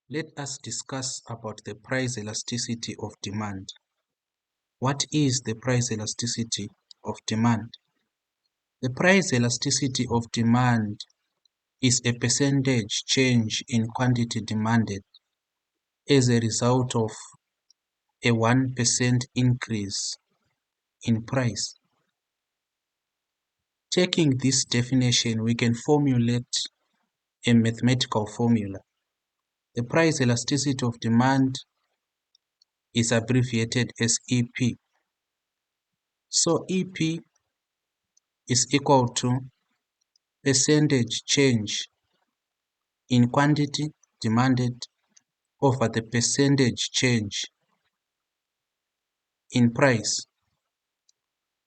Let us discuss about the price elasticity of demand. What is the price elasticity of demand? The price elasticity of demand is a percentage change in quantity demanded as a result of a 1% increase in price. Taking this definition, we can formulate a mathematical formula. The price elasticity of demand is abbreviated as EP. So EP is equal to percentage change in quantity demanded over the percentage change in price.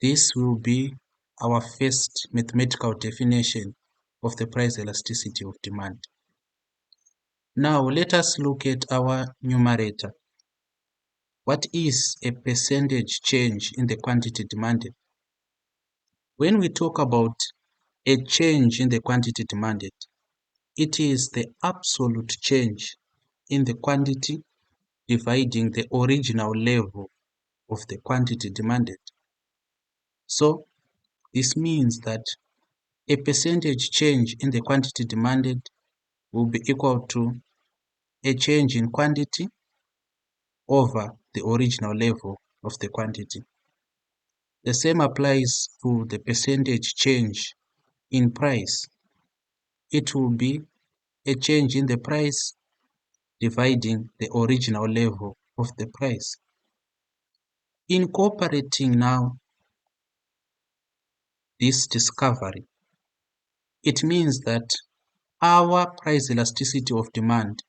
This will be our first mathematical definition of the price elasticity of demand. Now let us look at our numerator. What is a percentage change in the quantity demanded? When we talk about a change in the quantity demanded, it is the absolute change in the quantity dividing the original level of the quantity demanded. So this means that a percentage change in the quantity demanded will be equal to a change in quantity over the original level of the quantity. The same applies to the percentage change in price. It will be a change in the price dividing the original level of the price. Incorporating now this discovery, it means that our price elasticity of demand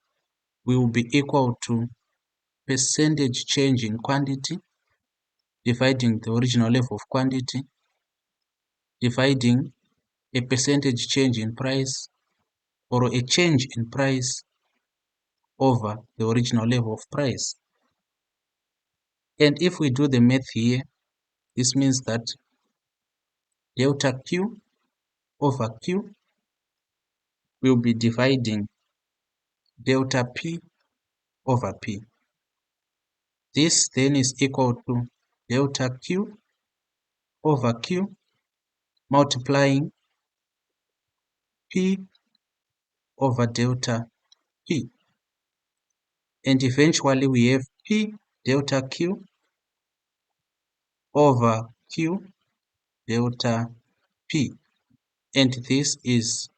will be equal to percentage change in quantity dividing the original level of quantity dividing a percentage change in price or a change in price over the original level of price. And if we do the math here, this means that delta Q over Q will be dividing delta P over P. This then is equal to delta Q over Q multiplying P over delta P. And eventually we have P delta Q over Q delta P. And this is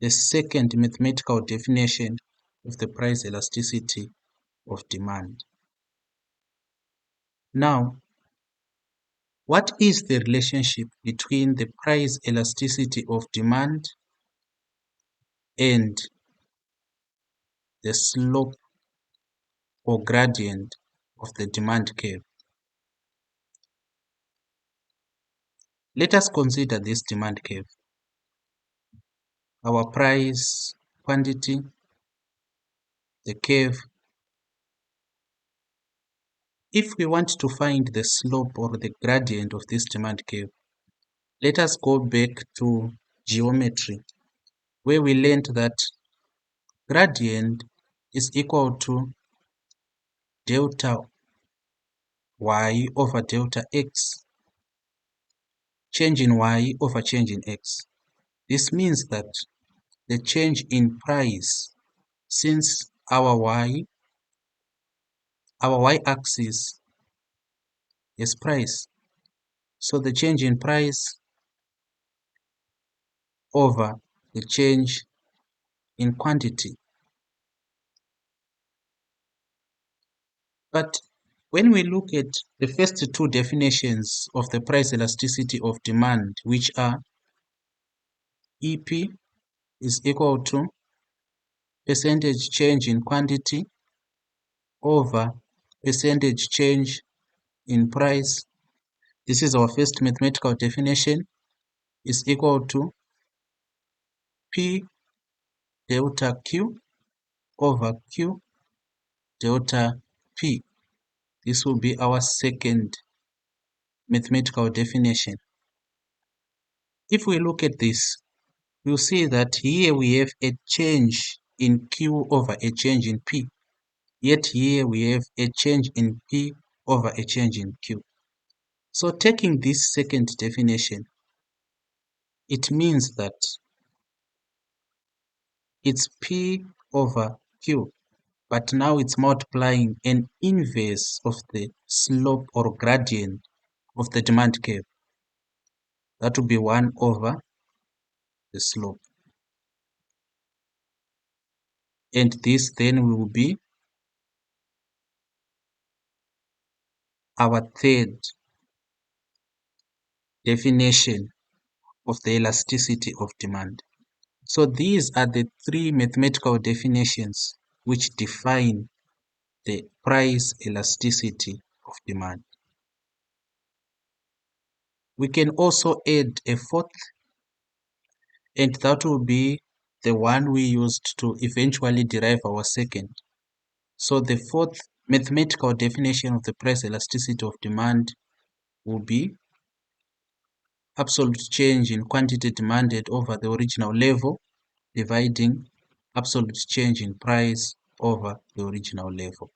the second mathematical definition of the price elasticity of demand. Now, what is the relationship between the price elasticity of demand and the slope or gradient of the demand curve? Let us consider this demand curve. Our price, quantity, the curve. If we want to find the slope or the gradient of this demand curve, let us go back to geometry, where we learned that gradient is equal to delta y over delta x, change in y over change in x. This means that the change in price, since our y-axis is price, so the change in price over the change in quantity. But when we look at the first two definitions of the price elasticity of demand, which are EP is equal to percentage change in quantity over percentage change in price. This is our first mathematical definition, is equal to P delta Q over Q delta P. This will be our second mathematical definition. If we look at this, you'll see that here we have a change in Q over a change in P. yet here we have a change in P over a change in Q. So taking this second definition, it means that it's P over Q, but now it's multiplying an inverse of the slope or gradient of the demand curve. That will be 1 over the slope. And this then will be our third definition of the elasticity of demand. So these are the three mathematical definitions which define the price elasticity of demand. We can also add a fourth, and that will be the one we used to eventually derive our second. So the fourth mathematical definition of the price elasticity of demand will be absolute change in quantity demanded over the original level dividing absolute change in price over the original level.